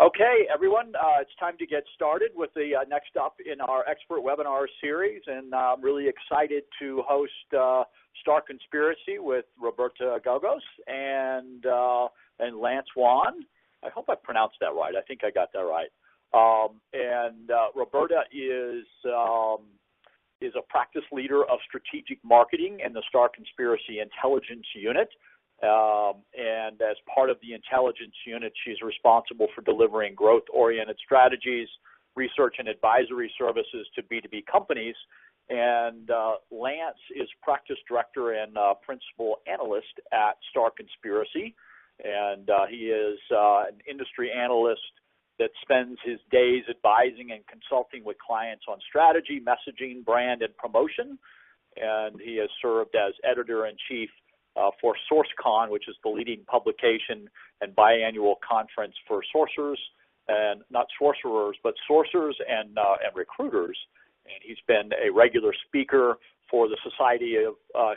Okay, everyone, it's time to get started with the next up in our expert webinar series, and I'm really excited to host Starr Conspiracy with Roberta Gogos and Lance Haun. I hope I pronounced that right. I think I got that right. Roberta is a practice leader of strategic marketing in the Starr Conspiracy Intelligence Unit. And as part of the intelligence unit, she's responsible for delivering growth-oriented strategies, research and advisory services to B2B companies. And Lance is practice director and principal analyst at Starr Conspiracy. And he is an industry analyst that spends his days advising and consulting with clients on strategy, messaging, brand, and promotion. And he has served as editor-in-chief for SourceCon, which is the leading publication and biannual conference for sourcers, and not sorcerers, but sourcers and recruiters. And he's been a regular speaker for the Society of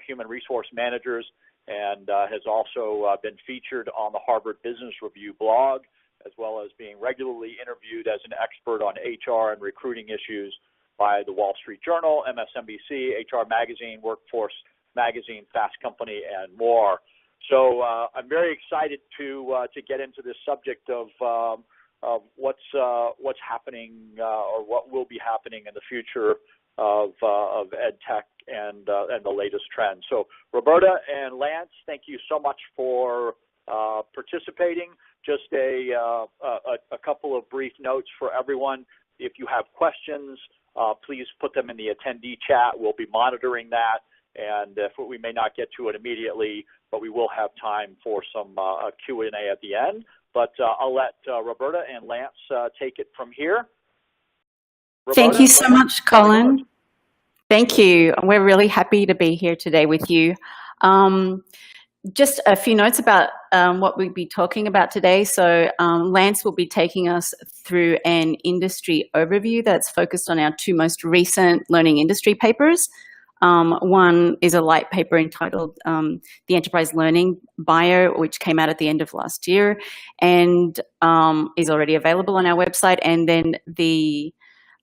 Human Resource Managers, and has also been featured on the Harvard Business Review blog, as well as being regularly interviewed as an expert on HR and recruiting issues by the Wall Street Journal, MSNBC, HR Magazine, Workforce Magazine, Fast Company, and more. So I'm very excited to get into this subject of what's happening or what will be happening in the future of ed tech and the latest trends. So Roberta and Lance, thank you so much for participating. Just a couple of brief notes for everyone. If you have questions, please put them in the attendee chat. We'll be monitoring that. And if we may not get to it immediately, but we will have time for some Q&A at the end. But I'll let Roberta and Lance take it from here. Roberta, thank you so much, Colin. Thank you. We're really happy to be here today with you. Just a few notes about what we'll be talking about today. So Lance will be taking us through an industry overview that's focused on our two most recent learning industry papers. One is a light paper entitled The Enterprise Learning Bio, which came out at the end of last year and is already available on our website. And then the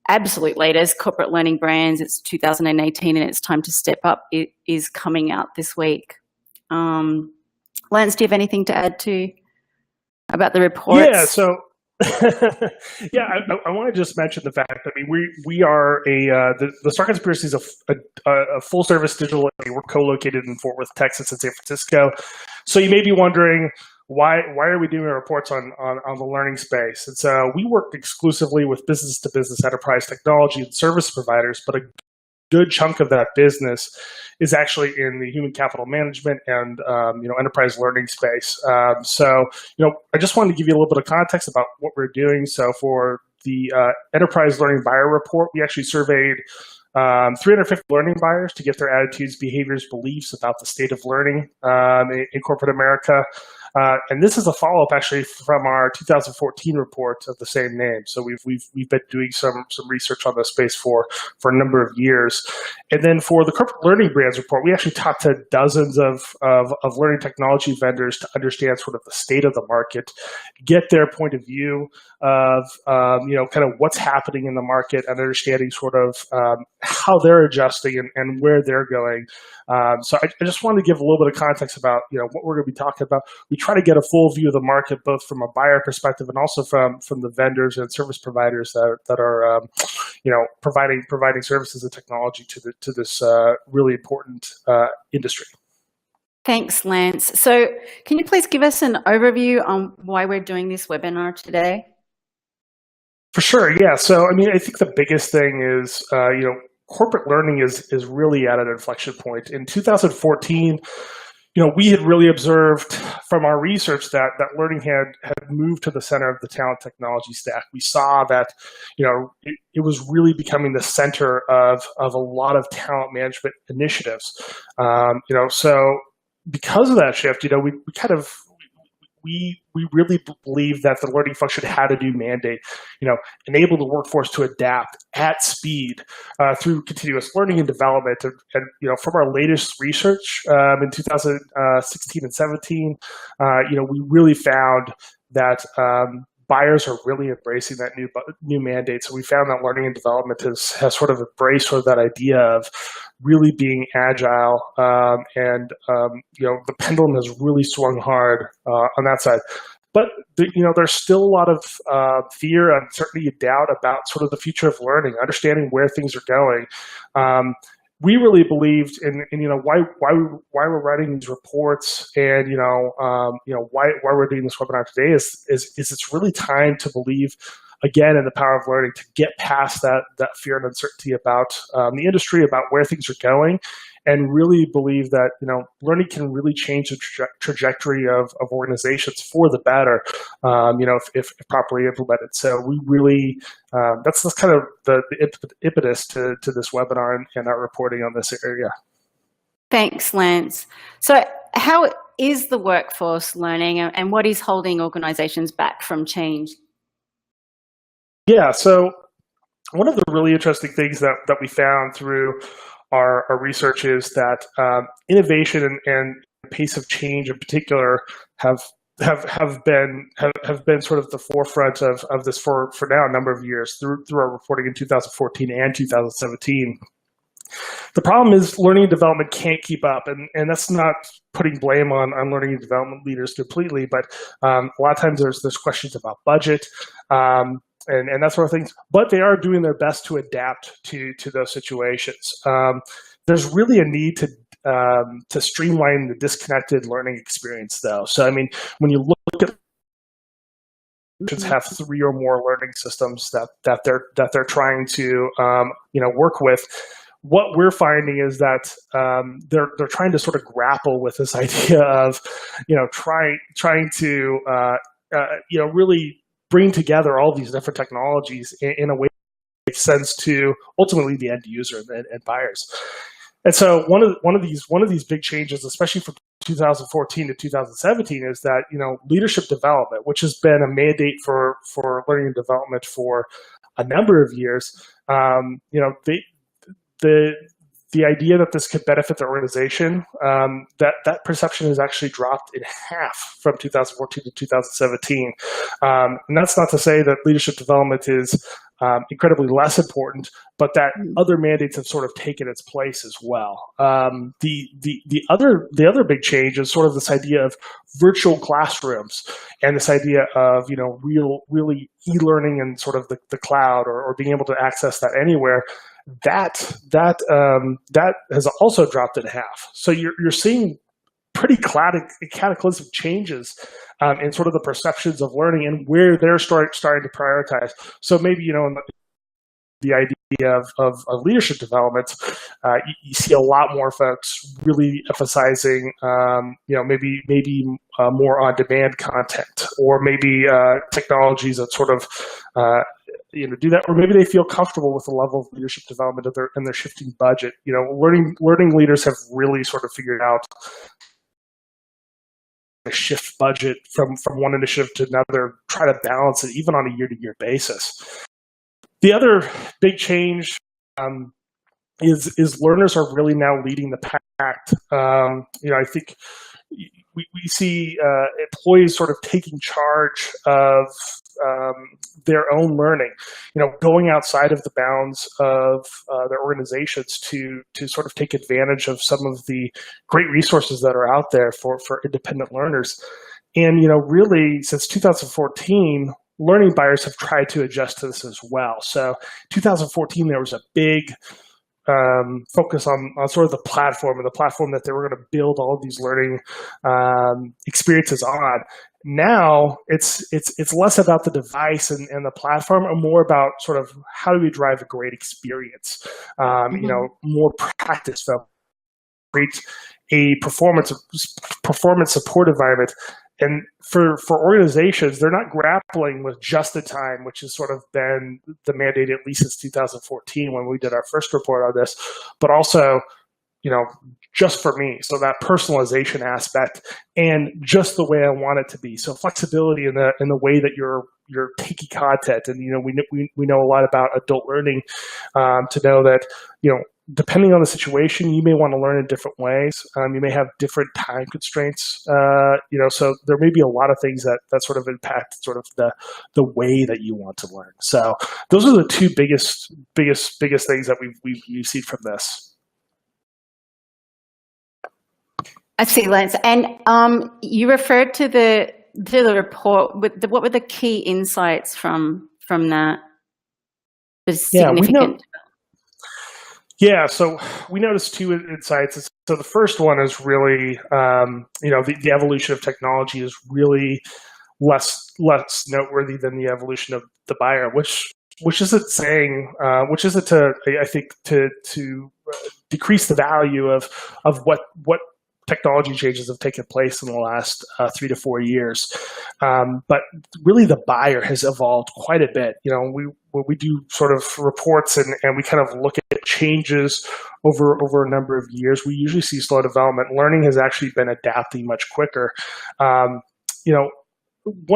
absolute latest, Corporate Learning Brands, it's 2018 and it's time to step up. It is coming out this week. Lance, do you have anything to add about the reports? Yeah, so yeah, I want to just mention the fact that we are the Starr Conspiracy is a full service digital. We're co-located in Fort Worth, Texas, and San Francisco. So you may be wondering why are we doing reports on the learning space? And so we work exclusively with business to business enterprise technology and service providers, but a good chunk of that business is actually in the human capital management and enterprise learning space. So I just wanted to give you a little bit of context about what we're doing. So for the enterprise learning buyer report, we actually surveyed 350 learning buyers to get their attitudes, behaviors, beliefs about the state of learning in corporate America. And this is a follow-up actually from our 2014 report of the same name. So we've been doing some research on this space for a number of years. And then for the Corporate Learning Brands report, we actually talked to dozens of learning technology vendors to understand sort of the state of the market, get their point of view of kind of what's happening in the market and understanding sort of how they're adjusting and where they're going. So I just wanted to give a little bit of context about what we're going to be talking about. We try to get a full view of the market, both from a buyer perspective and also from the vendors and service providers that are providing services and technology to this really important industry. Thanks, Lance. So can you please give us an overview on why we're doing this webinar today? For sure, yeah. So I think the biggest thing is corporate learning is really at an inflection point. In 2014, we had really observed from our research that learning had moved to the center of the talent technology stack. We saw that, it was really becoming the center of a lot of talent management initiatives. So because of that shift, we really believe that the learning function had a new mandate, enable the workforce to adapt at speed through continuous learning and development. And from our latest research in 2016 and 17, we really found that buyers are really embracing that new mandate. So we found that learning and development has sort of embraced sort of that idea of really being agile, and the pendulum has really swung hard on that side. But there's still a lot of fear, uncertainty, and doubt about sort of the future of learning, understanding where things are going. We really believed in why we're writing these reports, and why we're doing this webinar today is it's really time to believe again in the power of learning, to get past that fear and uncertainty about the industry, about where things are going, and really believe that learning can really change the trajectory of organizations for the better, if properly implemented. So we really that's kind of the impetus to this webinar and our reporting on this area. Thanks, Lance. So how is the workforce learning, and what is holding organizations back from change? Yeah, so one of the really interesting things that we found through our research is that innovation and pace of change in particular have been sort of the forefront of this for now a number of years through our reporting in 2014 and 2017. The problem is learning and development can't keep up, and that's not putting blame on learning and development leaders completely, but a lot of times there's questions about budget, and that sort of things, but they are doing their best to adapt to those situations. There's really a need to streamline the disconnected learning experience, though. So, I mean, when you look at have 3 or more learning systems that they're trying to work with, what we're finding is that they're trying to sort of grapple with this idea of trying to really bring together all these different technologies in a way that makes sense to ultimately the end user and buyers. And so one of these big changes, especially from 2014 to 2017, is that leadership development, which has been a mandate for learning and development for a number of years, the idea that this could benefit the organization, that perception has actually dropped in half from 2014 to 2017. And that's not to say that leadership development is incredibly less important, but that other mandates have sort of taken its place as well. The other big change is sort of this idea of virtual classrooms and this idea of really e-learning and sort of the cloud or being able to access that anywhere. That has also dropped in half. So you're seeing pretty cataclysmic changes in sort of the perceptions of learning and where they're starting to prioritize. So maybe the idea of leadership development, you see a lot more folks really emphasizing maybe more on-demand content, or maybe technologies that sort of do that, or maybe they feel comfortable with the level of leadership development and their shifting budget. Learning leaders have really sort of figured out a shift budget from one initiative to another, try to balance it even on a year-to-year basis. The other big change is learners are really now leading the pack. I think we see employees sort of taking charge of their own learning, going outside of the bounds of their organizations to sort of take advantage of some of the great resources that are out there for independent learners. And, really since 2014, learning buyers have tried to adjust to this as well. So 2014, there was a big focus on sort of the platform that they were going to build all of these learning experiences on. Now it's less about the device and the platform, and more about sort of how do we drive a great experience, more practice, create a performance support environment. And for organizations, they're not grappling with just in time, which has sort of been the mandate at least since 2014 when we did our first report on this, but also, just for me. So that personalization aspect and just the way I want it to be. So flexibility in the way that you're taking content. And, we know a lot about adult learning to know that, depending on the situation, you may want to learn in different ways. You may have different time constraints, so there may be a lot of things that sort of impact sort of the way that you want to learn. So those are the two biggest things that we've seen from this. I see, Lance. And you referred to the report. What were the key insights from that? The significant. Yeah, so we noticed two insights. So the first one is really, the evolution of technology is really less noteworthy than the evolution of the buyer, which isn't saying, which isn't to decrease the value of what technology changes have taken place in the last 3 to 4 years. But really the buyer has evolved quite a bit. When we do sort of reports and we kind of look at changes over a number of years, we usually see slow development. Learning has actually been adapting much quicker. One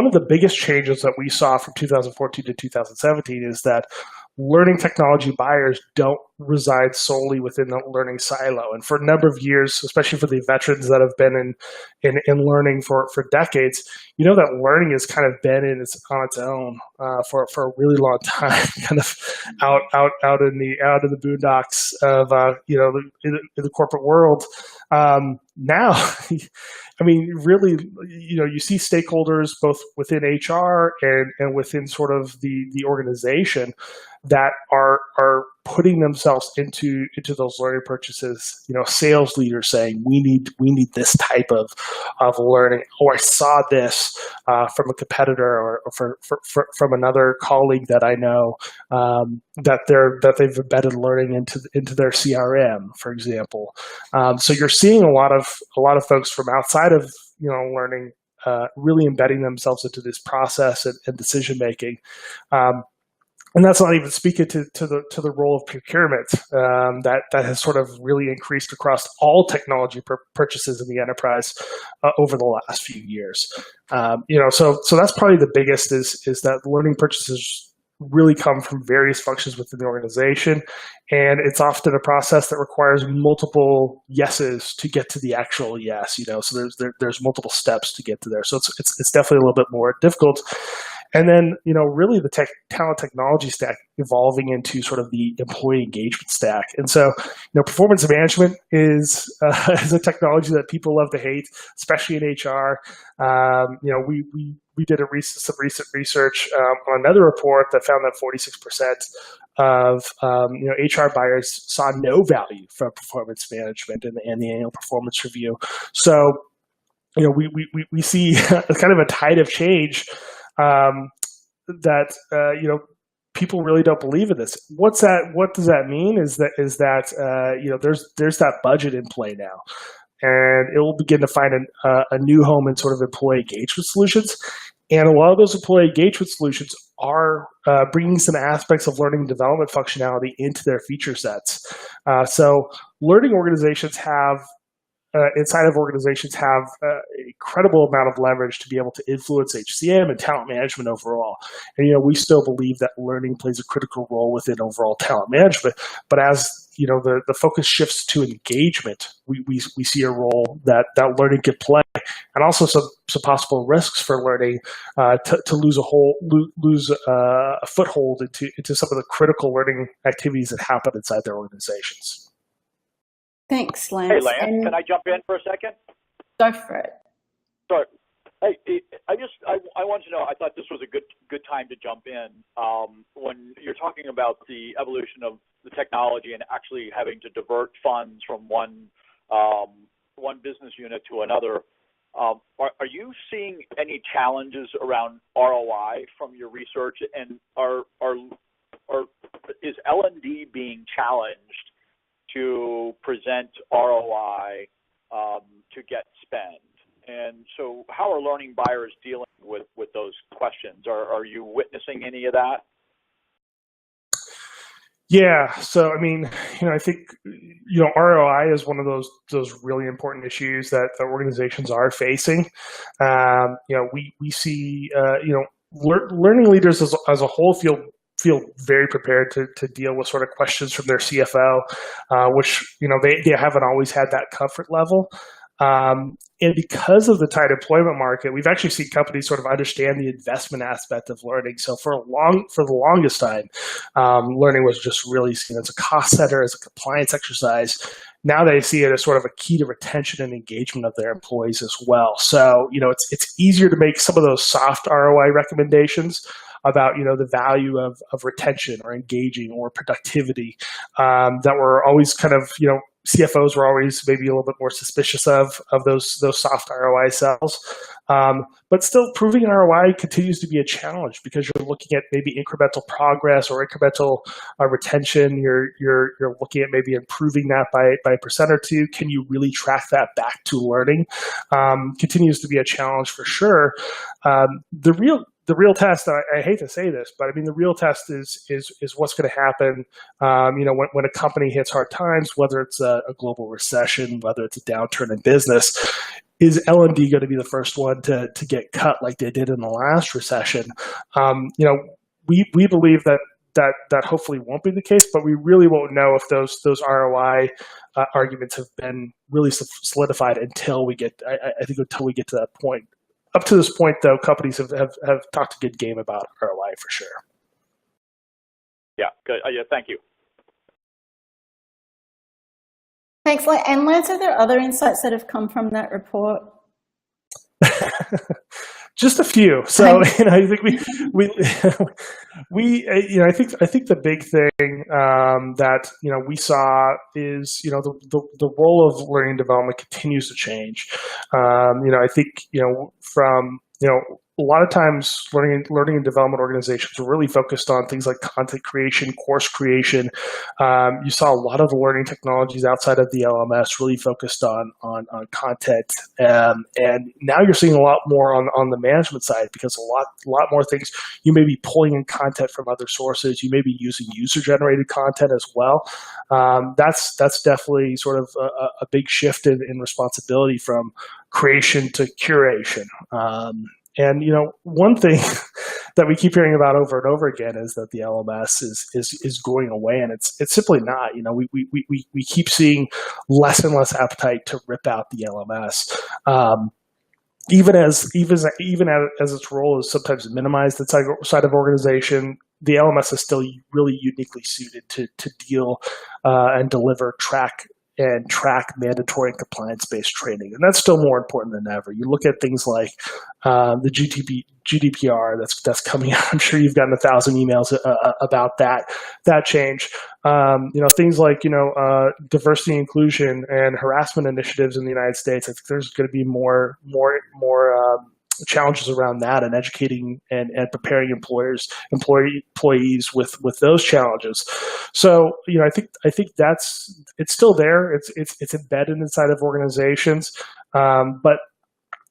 of the biggest changes that we saw from 2014 to 2017 is that learning technology buyers don't reside solely within the learning silo. And for a number of years, especially for the veterans that have been in learning for decades, that learning has kind of been on its own for a really long time, kind of out in the boondocks of in the corporate world. Now, I mean, really, you see stakeholders both within HR and within sort of the organization that are putting themselves into those learning purchases. Sales leaders saying we need this type of learning, or I saw this from a competitor or from another colleague that I know that they've embedded learning into their CRM, for example. So you're seeing a lot of folks from outside of learning really embedding themselves into this process and decision making. And that's not even speaking to the role of procurement that has sort of really increased across all technology purchases in the enterprise over the last few years. So that's probably the biggest is that learning purchases really come from various functions within the organization, and it's often a process that requires multiple yeses to get to the actual yes. So there's multiple steps to get to there. So it's definitely a little bit more difficult. And then, really the talent technology stack evolving into sort of the employee engagement stack. And so, performance management is a technology that people love to hate, especially in HR. We did some recent research on another report that found that 46% of HR buyers saw no value from performance management and the annual performance review. So, we see kind of a tide of change. That people really don't believe in this. What does that mean? Is that there's that budget in play now, and it will begin to find a new home in sort of employee engagement solutions. And a lot of those employee engagement solutions are bringing some aspects of learning and development functionality into their feature sets. So learning organizations have. Inside of organizations have an incredible amount of leverage to be able to influence HCM and talent management overall. And, we still believe that learning plays a critical role within overall talent management. But as, the focus shifts to engagement, we see a role that learning can play, and also some possible risks for learning to lose a foothold into some of the critical learning activities that happen inside their organizations. Thanks, Lance. Hey, Lance, can I jump in for a second? Go for it. Sorry. Hey, I want to know, I thought this was a good time to jump in. When you're talking about the evolution of the technology and actually having to divert funds from one business unit to another, are you seeing any challenges around ROI from your research? And is L&D being challenged to present ROI to get spend? And so how are learning buyers dealing with those questions? Are you witnessing any of that? Yeah. So, I mean, I think, ROI is one of those really important issues that organizations are facing. We see, learning leaders as a whole feel feel very prepared to deal with sort of questions from their CFO, which, they haven't always had that comfort level. And because of the tight employment market, we've actually seen companies sort of understand the investment aspect of learning. So for the longest time, learning was just really seen as a cost center, as a compliance exercise. Now they see it as sort of a key to retention and engagement of their employees as well. So, it's easier to make some of those soft ROI recommendations about, the value of retention or engaging or productivity, that were always kind of, CFOs were always maybe a little bit more suspicious of those soft ROI sells. But still, proving ROI continues to be a challenge because you're looking at maybe incremental progress or incremental retention. You're looking at maybe improving that by a percent or two. Can you really track that back to learning? Continues to be a challenge for sure. The real test, I hate to say this, but I mean, the real test is what's going to happen, when a company hits hard times, whether it's a global recession, whether it's a downturn in business. Is L&D going to be the first one to get cut like they did in the last recession? We believe that hopefully won't be the case, but we really won't know if those ROI arguments have been really solidified until we get to that point. Up to this point, though, companies have talked a good game about ROI for sure. Yeah, good. Yeah, thank you. Thanks. And Lance, are there other insights that have come from that report? Just a few. So, I think I think the big thing that we saw is the role of learning and development continues to change. I think from a lot of times learning and development organizations are really focused on things like content creation, course creation. You saw a lot of the learning technologies outside of the LMS really focused on content. And now you're seeing a lot more on the management side because a lot more things. You may be pulling in content from other sources. You may be using user-generated content as well. That's definitely sort of a big shift in responsibility from creation to curation. And one thing that we keep hearing about over and over again is that the LMS is going away, and it's simply not. We keep seeing less and less appetite to rip out the LMS. Even as its role is sometimes minimized inside of organization, the LMS is still really uniquely suited to deal and deliver track mandatory and compliance-based training. And that's still more important than ever. You look at things like the GDPR that's coming out. I'm sure you've gotten 1,000 emails about that change. Things like, diversity, inclusion, and harassment initiatives in the United States. I think there's going to be more challenges around that and educating and preparing employees with those challenges. So, I think it's still there. It's embedded inside of organizations. But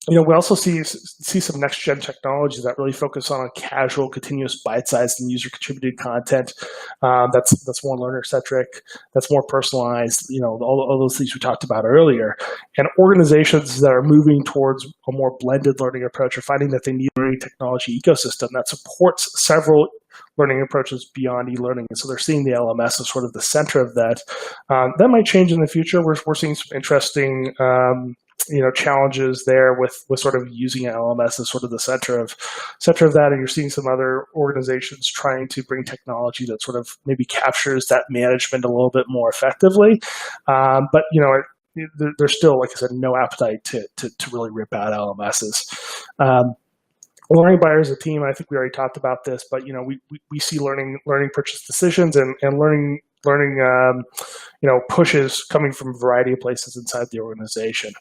we also see some next gen technologies that really focus on casual, continuous, bite-sized, and user-contributed content. That's more learner-centric. That's more personalized. All those things we talked about earlier. And organizations that are moving towards a more blended learning approach are finding that they need a learning technology ecosystem that supports several learning approaches beyond e-learning. And so they're seeing the LMS as sort of the center of that. That might change in the future. We're seeing some interesting challenges there with sort of using LMS as sort of the center of that. And you're seeing some other organizations trying to bring technology that sort of maybe captures that management a little bit more effectively. But there's still, like I said, no appetite to really rip out LMSs. Learning buyers as a team, I think we already talked about this, but we see learning purchase decisions and learning pushes coming from a variety of places inside the organization.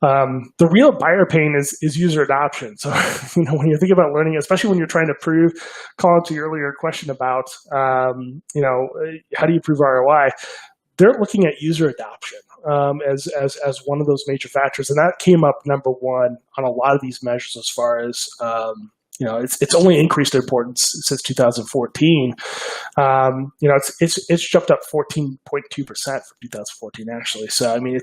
The real buyer pain is user adoption. So, when you think about learning, especially when you're trying to prove, Colin, to your earlier question about, how do you prove ROI? They're looking at user adoption as one of those major factors, and that came up number one on a lot of these measures as far as it's only increased in importance since 2014. It's jumped up 14.2% from 2014 actually. So I mean, it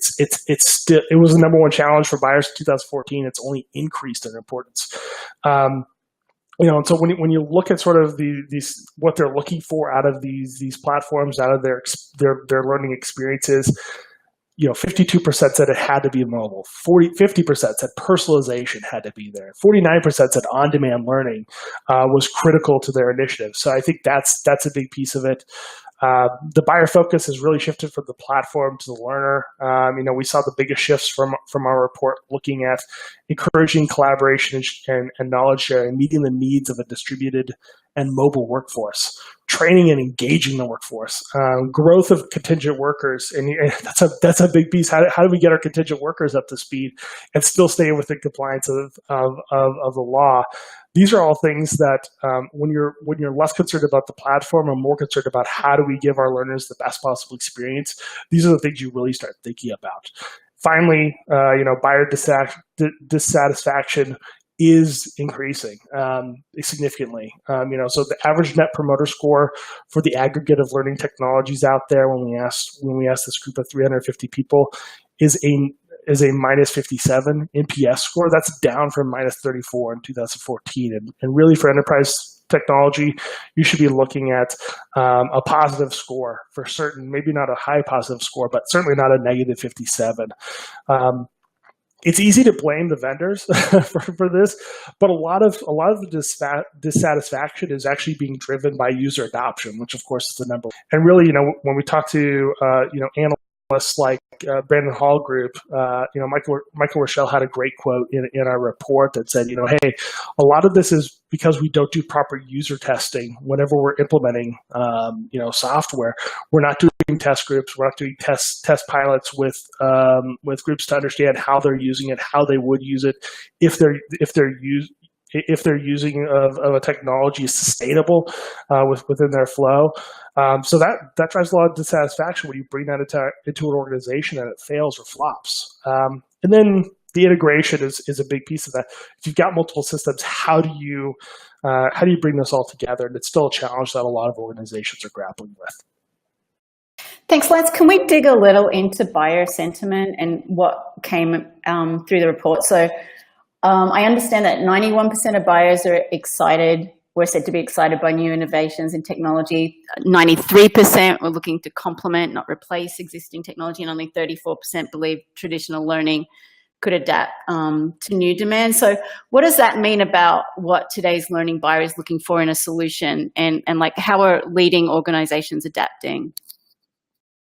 was the number one challenge for buyers in 2014. It's only increased in importance. And so when you look at sort of these what they're looking for out of these platforms, out of their learning experiences, 52% said it had to be mobile. 50% said personalization had to be there. 49% said on-demand learning was critical to their initiative. So I think that's a big piece of it. The buyer focus has really shifted from the platform to the learner. We saw the biggest shifts from our report looking at encouraging collaboration and knowledge sharing, meeting the needs of a distributed and mobile workforce, training and engaging the workforce, growth of contingent workers, and that's a big piece. How do we get our contingent workers up to speed and still stay within compliance of the law? These are all things that when you're less concerned about the platform and more concerned about how do we give our learners the best possible experience, these are the things you really start thinking about. Finally, buyer dissatisfaction is increasing significantly. So the average net promoter score for the aggregate of learning technologies out there, when we asked this group of 350 people, is a minus 57 NPS score. That's down from minus 34 in 2014. And really for enterprise technology, you should be looking at a positive score for certain, maybe not a high positive score, but certainly not a negative 57. It's easy to blame the vendors for this, but a lot of the dissatisfaction is actually being driven by user adoption, which of course is the number. And really, when we talk to analysts like Brandon Hall Group, Michael Rochelle had a great quote in our report that said, hey, a lot of this is because we don't do proper user testing whenever we're implementing, software. We're not doing test groups. We're not doing test pilots with groups to understand how they're using it, how they would use it, if their using of a technology is sustainable within their flow. So that drives a lot of dissatisfaction when you bring that into an organization and it fails or flops. And then the integration is a big piece of that. If you've got multiple systems, how do you bring this all together? And it's still a challenge that a lot of organizations are grappling with. Thanks, Lance. Can we dig a little into buyer sentiment and what came through the report? So I understand that 91% of buyers were said to be excited by new innovations in technology. 93% were looking to complement, not replace existing technology, and only 34% believe traditional learning could adapt to new demands. So what does that mean about what today's learning buyer is looking for in a solution, and like how are leading organizations adapting?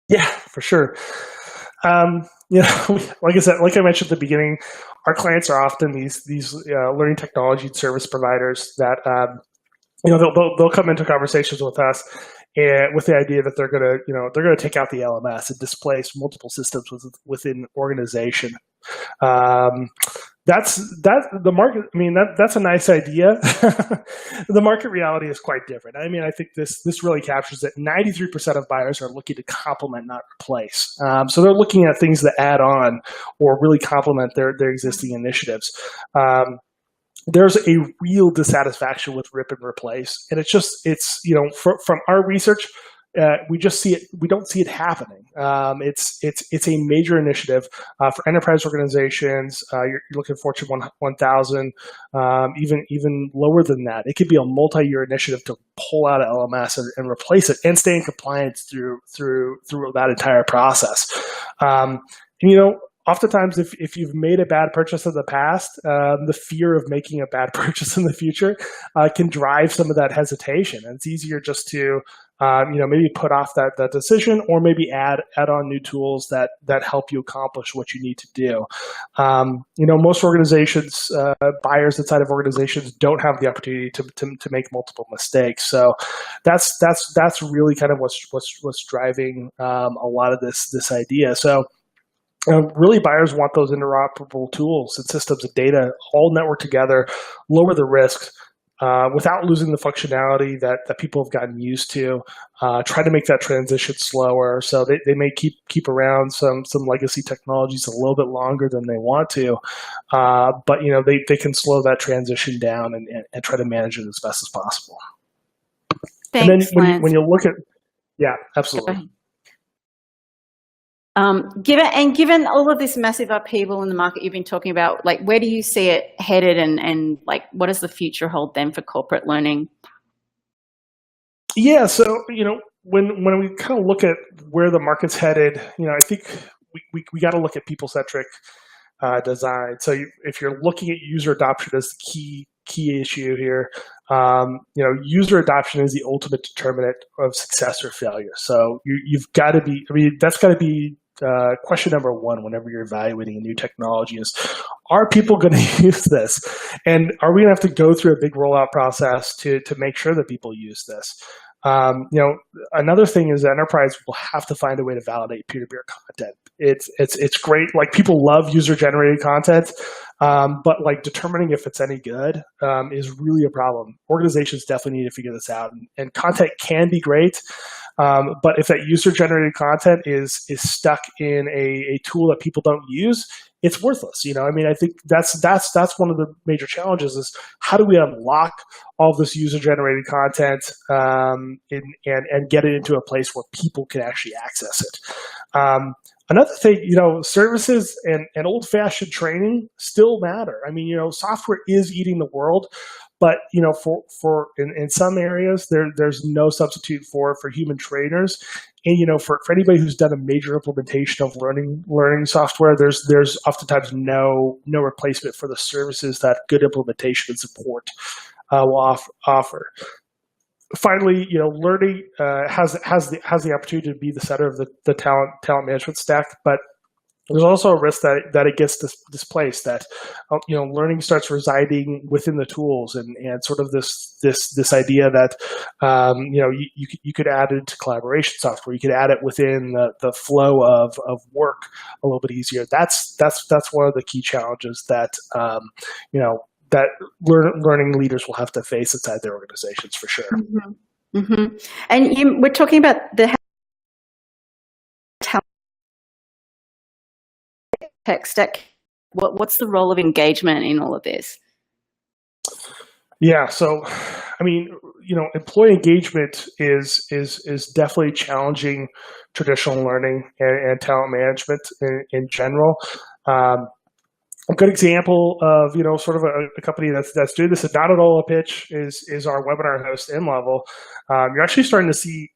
Yeah, for sure. Like I mentioned at the beginning, our clients are often these learning technology and service providers that they'll come into conversations with us with the idea that they're gonna take out the LMS and displace multiple systems within organization. That's the market. I mean, that's a nice idea. The market reality is quite different. I mean, I think this really captures it. 93% of buyers are looking to complement, not replace. So they're looking at things that add on or really complement their existing initiatives. There's a real dissatisfaction with rip and replace, and from our research, we just see it. We don't see it happening. It's a major initiative for enterprise organizations. You're looking at Fortune 1000, even lower than that. It could be a multi-year initiative to pull out an LMS and replace it and stay in compliance through that entire process. Oftentimes, if you've made a bad purchase in the past, the fear of making a bad purchase in the future can drive some of that hesitation. And it's easier just to maybe put off that decision, or maybe add on new tools that help you accomplish what you need to do. Most organizations, buyers inside of organizations, don't have the opportunity to make multiple mistakes. So that's really kind of what's driving a lot of this idea. So. Really, buyers want those interoperable tools and systems of data all networked together, lower the risk without losing the functionality that people have gotten used to. Try to make that transition slower, so they may keep around some legacy technologies a little bit longer than they want to, but they can slow that transition down and try to manage it as best as possible. Thanks, and then when you look at, yeah, absolutely. Given all of this massive upheaval in the market you've been talking about, like where do you see it headed, and like what does the future hold then for corporate learning? Yeah, so when we kind of look at where the market's headed, I think we got to look at people-centric design. So if you're looking at user adoption as the key issue here, user adoption is the ultimate determinant of success or failure. So you've got to be, that's got to be question number one whenever you're evaluating a new technology is, are people going to use this? And are we going to have to go through a big rollout process to make sure that people use this? Another thing is enterprise will have to find a way to validate peer-to-peer content. It's great. Like people love user-generated content, but like determining if it's any good is really a problem. Organizations definitely need to figure this out. And content can be great, but if that user-generated content is stuck in a tool that people don't use, it's worthless. I think that's one of the major challenges is how do we unlock all this user-generated content and get it into a place where people can actually access it. Another thing, services and old-fashioned training still matter. Software is eating the world, but for in some areas there's no substitute for human trainers. And for anybody who's done a major implementation of learning software, there's oftentimes no replacement for the services that good implementation and support will offer. Finally, learning has the opportunity to be the center of the talent management stack, but there's also a risk that it gets displaced, that learning starts residing within the tools, and sort of this idea that you could add it to collaboration software, you could add it within the flow of work a little bit easier. That's one of the key challenges that that learning leaders will have to face inside their organizations for sure. Mm-hmm. Mm-hmm. And we're talking about the tech stack. What's the role of engagement in all of this? Yeah, so employee engagement is definitely challenging traditional learning and talent management in general. A good example of sort of a company that's doing this, and not at all a pitch, is our webinar host InLevel. You're actually starting to see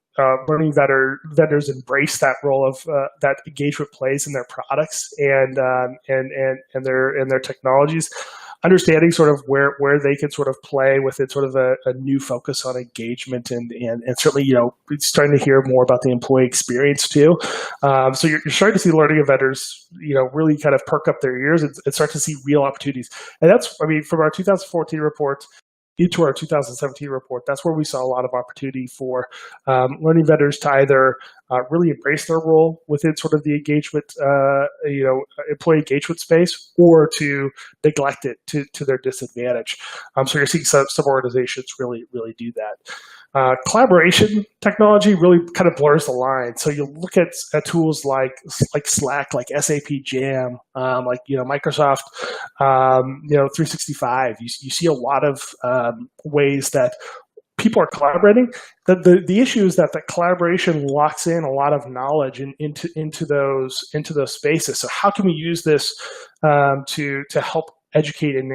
learning vendors embrace that role of that engagement plays in their products and their technologies, understanding sort of where they can sort of play within sort of a new focus on engagement, and certainly starting to hear more about the employee experience too. So you're starting to see learning vendors really kind of perk up their ears and start to see real opportunities. And that's from our 2014 report into our 2017 report, that's where we saw a lot of opportunity for learning vendors to either really embrace their role within sort of the engagement, employee engagement space, or to neglect it to their disadvantage. So you're seeing some organizations really do that. Collaboration technology really kind of blurs the line. So you look at tools like Slack, like SAP Jam, like Microsoft 365. You see a lot of ways that people are collaborating. The issue is that the collaboration locks in a lot of knowledge into those spaces. So how can we use this to help educate and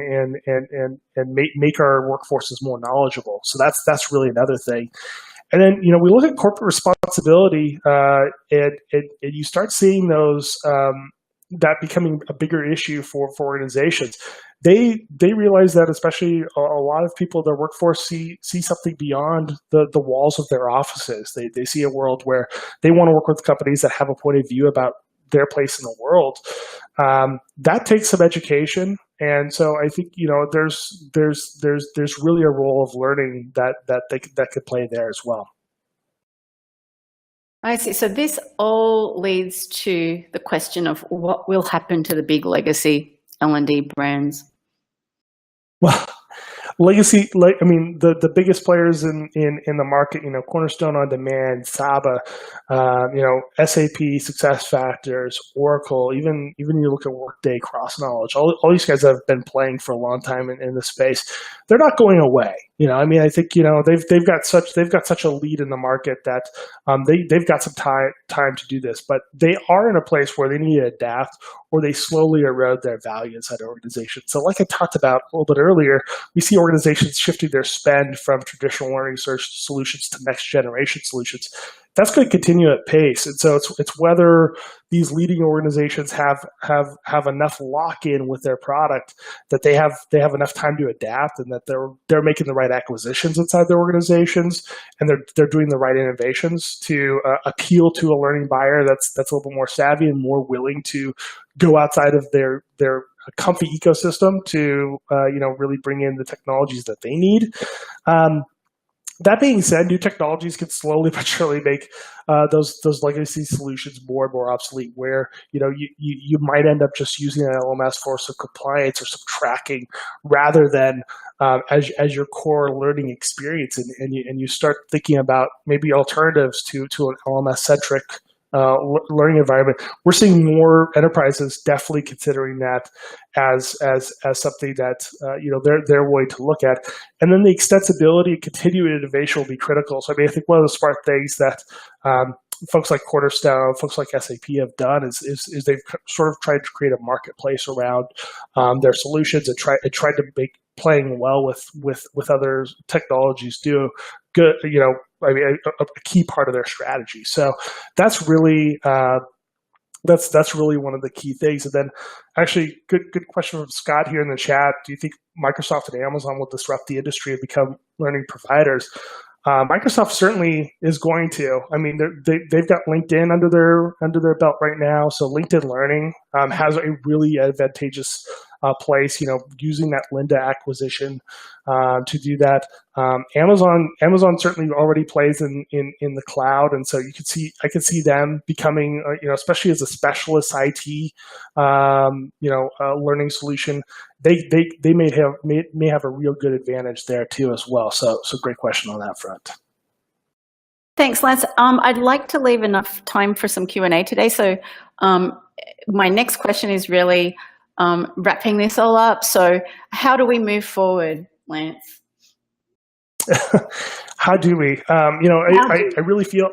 make our workforces more knowledgeable? So that's really another thing. And then we look at corporate responsibility, and you start seeing those that becoming a bigger issue for organizations. They realize that, especially a lot of people in their workforce see something beyond the walls of their offices. They see a world where they want to work with companies that have a point of view about their place in the world. That takes some education, and so I think there's really a role of learning that could play there as well. I see. So this all leads to the question of what will happen to the big legacy L&D brands. Well, legacy, the biggest players in the market, Cornerstone On Demand, Saba, SAP, SuccessFactors, Oracle, even you look at Workday, Cross Knowledge, all these guys have been playing for a long time in the space. They're not going away. I mean, I think they've got such a lead in the market that they've got some time to do this, but they are in a place where they need to adapt, or they slowly erode their value inside their organization. So, like I talked about a little bit earlier, we see organizations shifting their spend from traditional learning research solutions to next generation solutions. That's going to continue at pace, and so it's whether these leading organizations have enough lock-in with their product that they have enough time to adapt, and that they're making the right acquisitions inside their organizations, and they're doing the right innovations to appeal to a learning buyer that's a little bit more savvy and more willing to go outside of their comfy ecosystem to really bring in the technologies that they need. That being said, new technologies can slowly but surely make those legacy solutions more and more obsolete, where you might end up just using an LMS for some compliance or some tracking rather than as your core learning experience, and you start thinking about maybe alternatives to an LMS centric learning environment. We're seeing more enterprises definitely considering that as something that they're willing to look at. And then the extensibility and continued innovation will be critical. So I mean, I think one of the smart things that folks like Cornerstone, folks like SAP have done is they've sort of tried to create a marketplace around their solutions and tried to make playing well with other technologies do good. I mean, a key part of their strategy. So that's really that's really one of the key things. And then, actually, good question from Scott here in the chat. Do you think Microsoft and Amazon will disrupt the industry and become learning providers? Microsoft certainly is going to. I mean, they've got LinkedIn under their belt right now. So LinkedIn Learning has a really advantageous place, using that Lynda acquisition to do that. Amazon certainly already plays in the cloud, and so I could see them becoming, especially as a specialist IT, learning solution. They may have a real good advantage there too as well. So great question on that front. Thanks, Lance. I'd like to leave enough time for some Q&A today. So my next question is really wrapping this all up. So how do we move forward, Lance? How do we? I really feel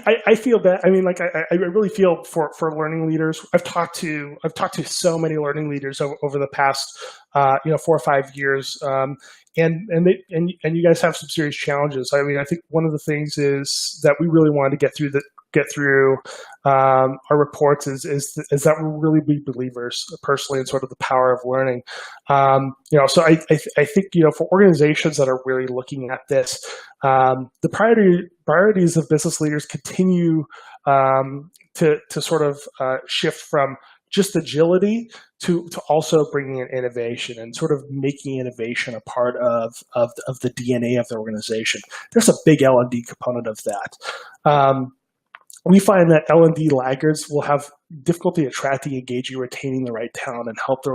I feel bad. I mean, like I really feel for learning leaders. I've talked to so many learning leaders over the past 4 or 5 years, and you guys have some serious challenges. I mean, I think one of the things is that we really wanted to get through our reports is that we're really big believers personally in sort of the power of learning. So I think for organizations that are really looking at this, the priorities of business leaders continue to sort of shift from just agility to also bringing in innovation and sort of making innovation a part of the DNA of the organization. There's a big L&D component of that. We find that L&D laggards will have difficulty attracting, engaging, retaining the right talent, and help their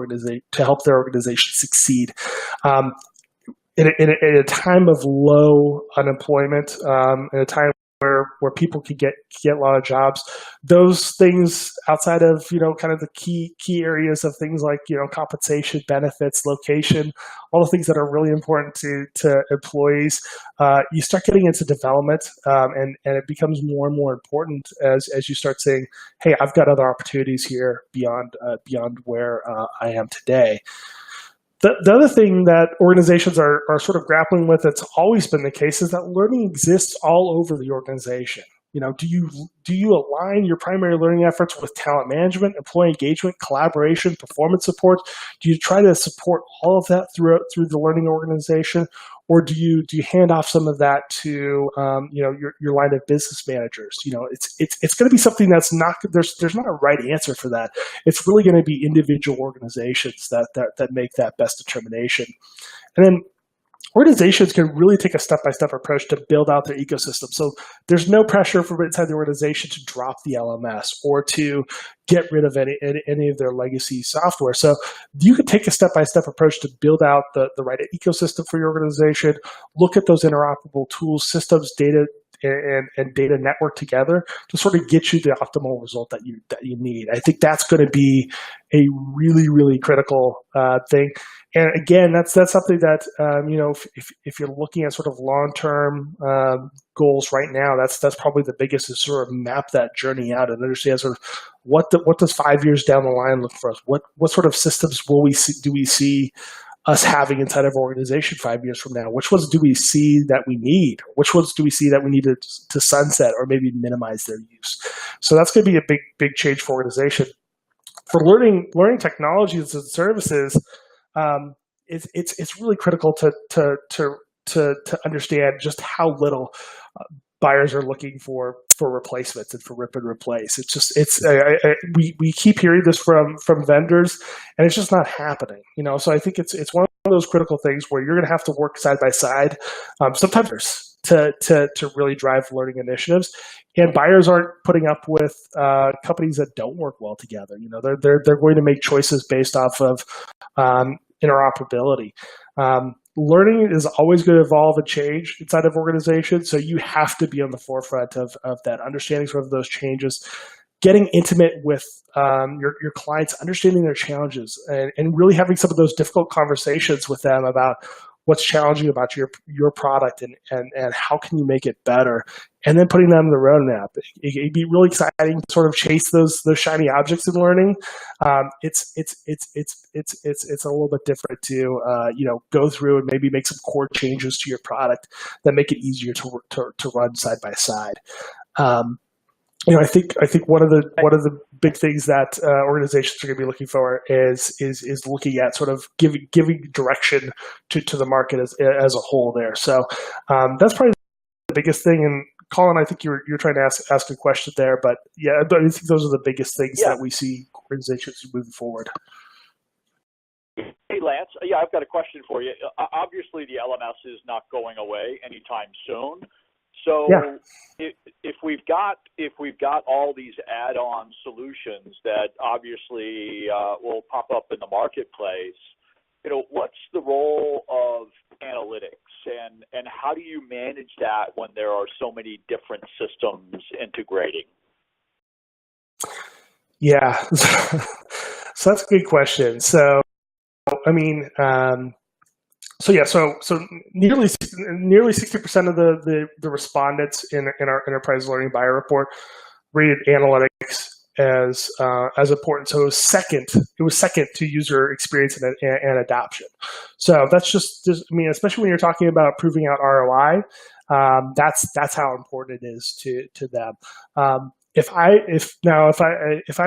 organization succeed. In a time of low unemployment, in a time where people could get a lot of jobs, those things outside of kind of the key areas of things like compensation, benefits, location, all the things that are really important to employees, you start getting into development, and it becomes more and more important as you start saying, hey, I've got other opportunities here beyond where I am today. The other thing that organizations are sort of grappling with, that's always been the case, is that learning exists all over the organization. Do you align your primary learning efforts with talent management, employee engagement, collaboration, performance support? Do you try to support all of that through the learning organization, or do you hand off some of that to your line of business managers? It's going to be something that's not there's not a right answer for that. It's really going to be individual organizations that make that best determination, and then organizations can really take a step-by-step approach to build out their ecosystem. So there's no pressure from inside the organization to drop the LMS or to get rid of any of their legacy software. So you can take a step-by-step approach to build out the right ecosystem for your organization, look at those interoperable tools, systems, data and data network together to sort of get you the optimal result that you need. I think that's going to be a really, really critical thing. And again, that's something that if you're looking at sort of long-term goals right now, that's probably the biggest, is sort of map that journey out and understand sort of what does 5 years down the line look for us? What sort of systems do we see us having inside of our organization 5 years from now? Which ones do we see that we need? Which ones do we see that we need to sunset or maybe minimize their use? So that's going to be a big change for organization. For learning technologies and services, it's really critical to understand just how little buyers are looking for replacements and for rip and replace. We keep hearing this from vendors, and it's just not happening. So I think it's one of those critical things where you're going to have to work side by side, sometimes to really drive learning initiatives. And buyers aren't putting up with companies that don't work well together. They're going to make choices based off of interoperability. Learning is always going to evolve and change inside of organizations, so you have to be on the forefront of that, understanding sort of those changes, getting intimate with your clients, understanding their challenges, and really having some of those difficult conversations with them about what's challenging about your product and how can you make it better, and then putting them on the roadmap. It'd be really exciting to sort of chase those shiny objects in learning. It's a little bit different to go through and maybe make some core changes to your product that make it easier to run side by side. I think one of the big things that organizations are going to be looking for is looking at sort of giving direction to the market as a whole there. So that's probably the biggest thing. And Colin, I think you're trying to ask a question there, but yeah, I think those are the biggest things that we see organizations moving forward. Hey, Lance. Yeah, I've got a question for you. Obviously, the LMS is not going away anytime soon. So if we've got all these add-on solutions that obviously will pop up in the marketplace, what's the role of analytics, and how do you manage that when there are so many different systems integrating? Yeah, so that's a good question. So I mean. So nearly 60% of the respondents in our enterprise learning buyer report rated analytics as important. So it was second to user experience and adoption. So that's just especially when you're talking about proving out ROI, that's how important it is to them. If I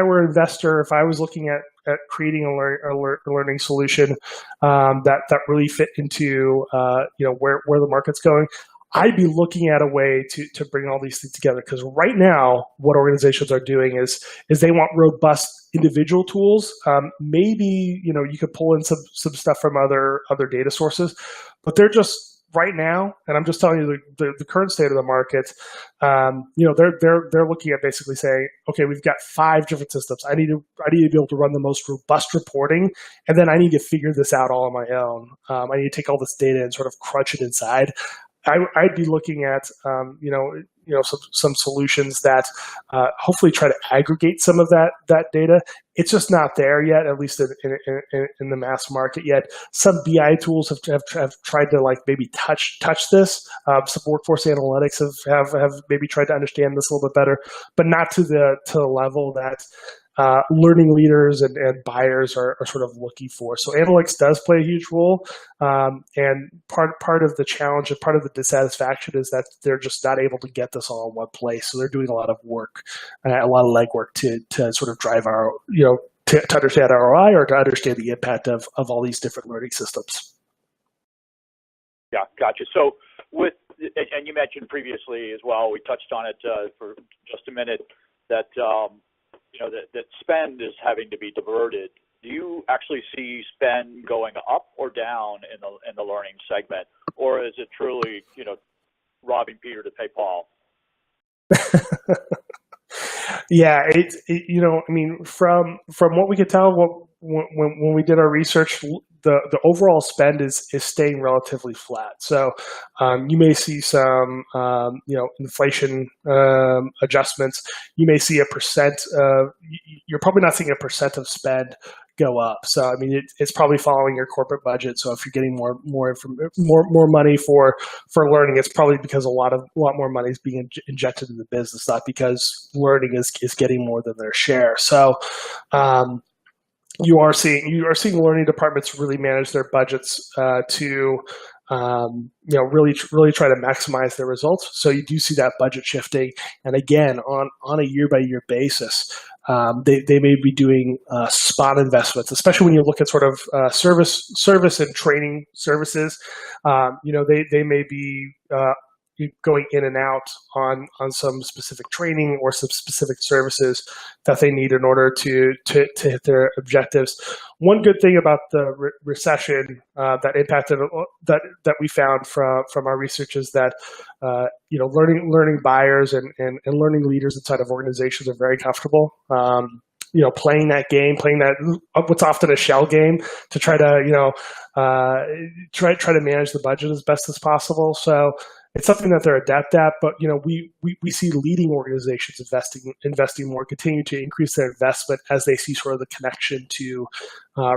were an investor, if I was looking at creating a learning solution that really fit into where the market's going, I'd be looking at a way to bring all these things together. Because right now, what organizations are doing is they want robust individual tools. Maybe you could pull in some stuff from other data sources, but they're just right now, and I'm just telling you the current state of the market. They're looking at basically saying, okay, we've got 5 different systems. I need to be able to run the most robust reporting, and then I need to figure this out all on my own. I need to take all this data and sort of crunch it inside. I'd be looking at some solutions that hopefully try to aggregate some of that data. It's just not there yet, at least in the mass market yet. Some BI tools have tried to maybe touch this. Some workforce analytics have maybe tried to understand this a little bit better, but not to the level that learning leaders and buyers are sort of looking for. So analytics does play a huge role, and part of the challenge and part of the dissatisfaction is that they're just not able to get this all in one place. So they're doing a lot of work, a lot of legwork to sort of drive our to understand ROI or to understand the impact of all these different learning systems. Yeah, gotcha. So and you mentioned previously as well, we touched on it for just a minute, that that spend is having to be diverted. Do you actually see spend going up or down in the learning segment, or is it truly robbing Peter to pay Paul? Yeah, from what we could tell, when we did our research, the overall spend is staying relatively flat. So you may see some inflation adjustments. You may see a percent. You're probably not seeing a percent of spend go up. So I mean, it's probably following your corporate budget. So if you're getting more money for learning, it's probably because a lot more money is being injected in the business, not because learning is getting more than their share. So you are seeing learning departments really manage their budgets to really try to maximize their results. So you do see that budget shifting, and again on a year by year basis. They may be doing spot investments, especially when you look at sort of service and training services. They may be going in and out on some specific training or some specific services that they need in order to hit their objectives. One good thing about the recession that impacted that we found from our research is that learning buyers and learning leaders inside of organizations are very comfortable. Playing that what's often a shell game to try to try to manage the budget as best as possible. So it's something that they're adept at, but we see leading organizations investing more, continue to increase their investment as they see sort of the connection to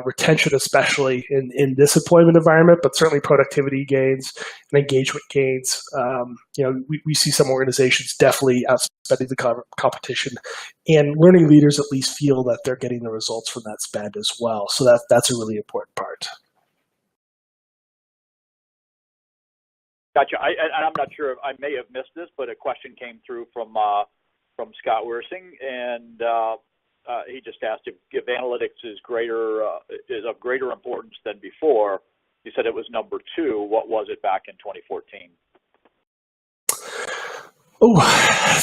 retention, especially in this employment environment, but certainly productivity gains and engagement gains. We see some organizations definitely outspending the competition, and learning leaders at least feel that they're getting the results from that spend as well. So that's a really important part. Gotcha. I'm not sure. I may have missed this, but a question came through from Scott Wersing, and he just asked if analytics is of greater importance than before. He said it was number 2. What was it back in 2014? Oh,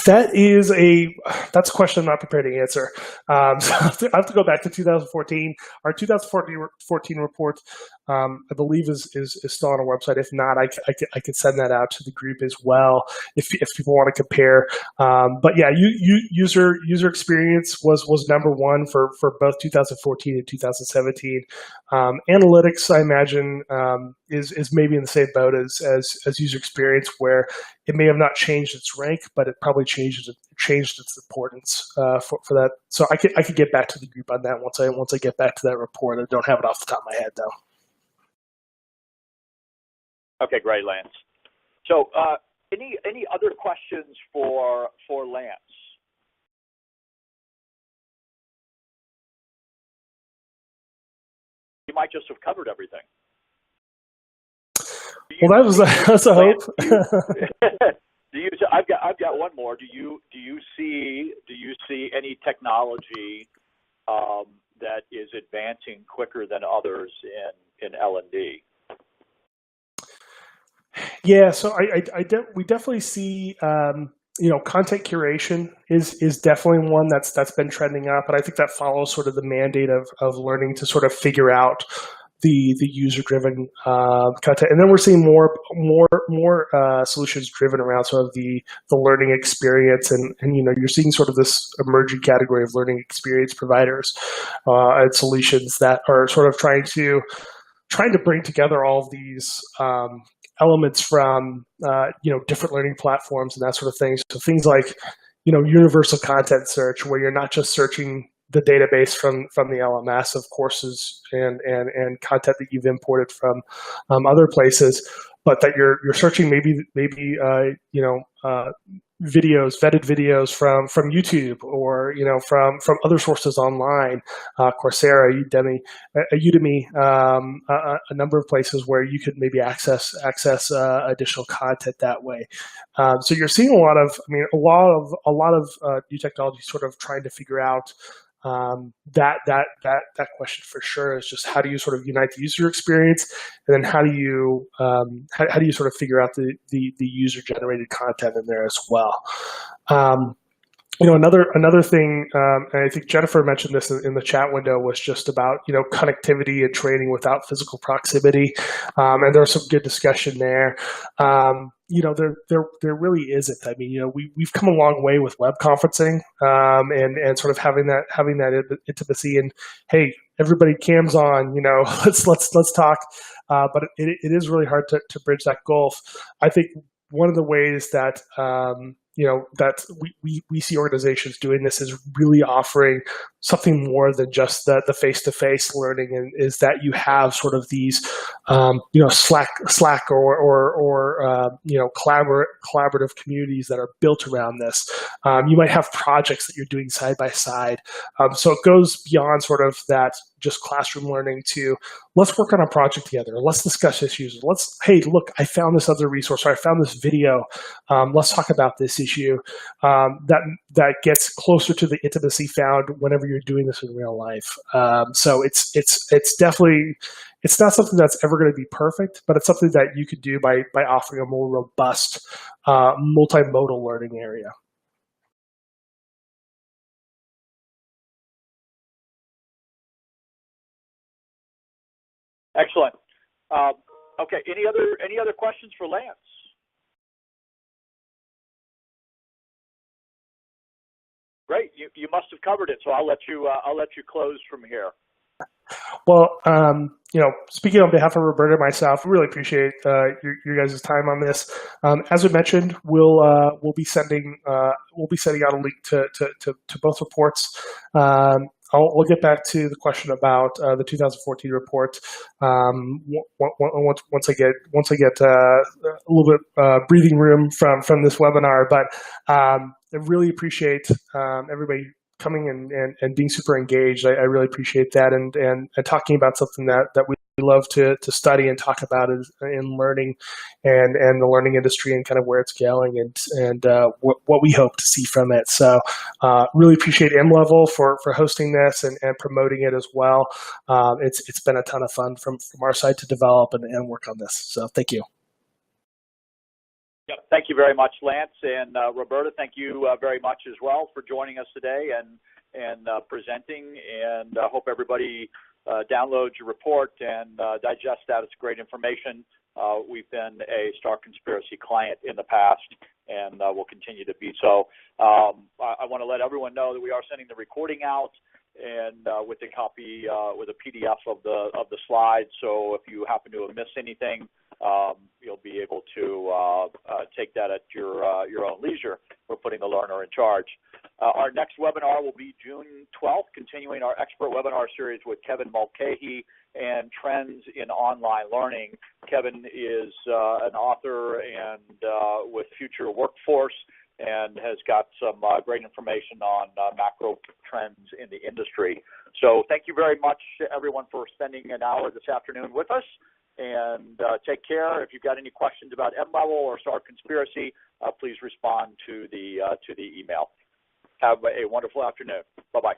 that's a question I'm not prepared to answer. So I have to go back to 2014. Our 2014 report, I believe, is still on our website. If not, I could send that out to the group as well if people want to compare. But yeah, user experience was number 1 for both 2014 and 2017. Analytics, I imagine, is maybe in the same boat as user experience, where it may have not changed its rank, but it probably changed its importance for that. So I could get back to the group on that once I get back to that report. I don't have it off the top of my head though. Okay, great, Lance. So any other questions for Lance? You might just have covered everything. Well, that's a hope. I've got one more. Do you see any technology that is advancing quicker than others in L&D? Yeah, so we definitely see content curation is definitely one that's been trending up, and I think that follows sort of the mandate of learning to sort of figure out the user-driven content, and then we're seeing more solutions driven around sort of the learning experience, and you're seeing sort of this emerging category of learning experience providers and solutions that are sort of trying to bring together all of these elements from different learning platforms and that sort of thing. So things like universal content search, where you're not just searching the database from the LMS of courses and content that you've imported from other places, but that you're searching maybe vetted videos from YouTube or from other sources online, Coursera, Udemy, a number of places where you could maybe access additional content that way. So you're seeing a lot of new technology sort of trying to figure out that question for sure is just how do you sort of unite the user experience, and then how do you sort of figure out the user generated content in there as well. Another thing, and I think Jennifer mentioned this in the chat window, was just about connectivity and training without physical proximity, and there was some good discussion there. There really isn't. I mean, we've come a long way with web conferencing, and sort of having that intimacy. And hey, everybody cams on, let's talk. But it is really hard to bridge that gulf. I think one of the ways that that we see organizations doing this is really offering something more than just the face-to-face learning, and is that you have sort of these Slack or collaborative communities that are built around this. You might have projects that you're doing side by side. So it goes beyond sort of that just classroom learning to let's work on a project together. Let's discuss issues. Hey, look, I found this other resource, or I found this video. Let's talk about this issue. That gets closer to the intimacy found whenever you're doing this in real life. So it's definitely, it's not something that's ever going to be perfect, but it's something that you could do by offering a more robust multimodal learning area. Excellent. Okay. Any other questions for Lance? Great. You must have covered it, so I'll let you close from here. Well, speaking on behalf of Roberta and myself, we really appreciate your guys' time on this. As we mentioned, we'll be sending out a link to both reports. We'll get back to the question about the 2014 report once I get a little bit breathing room from this webinar. But I really appreciate everybody coming and being super engaged. I really appreciate that, and talking about something that we love to study and talk about in learning and the learning industry and kind of where it's going and what we hope to see from it. So really appreciate M-Level for hosting this and promoting it as well. It's been a ton of fun from our side to develop and work on this. So thank you. Yep. Thank you very much, Lance, and Roberta. Thank you very much as well for joining us today and presenting. And I hope everybody downloads your report and digest that. It's great information. We've been a Starr Conspiracy client in the past, and will continue to be so. I want to let everyone know that we are sending the recording out and with a copy with a PDF of the slides. So if you happen to have missed anything, you'll be able to take that at your own leisure. We're putting the learner in charge. Our next webinar will be June 12th, continuing our expert webinar series with Kevin Mulcahy and Trends in Online Learning. Kevin is an author and with Future Workforce, and has got some great information on macro trends in the industry. So thank you very much, everyone, for spending an hour this afternoon with us. And take care. If you've got any questions about M-Level or Starr Conspiracy, please respond to the email. Have a wonderful afternoon. Bye-bye.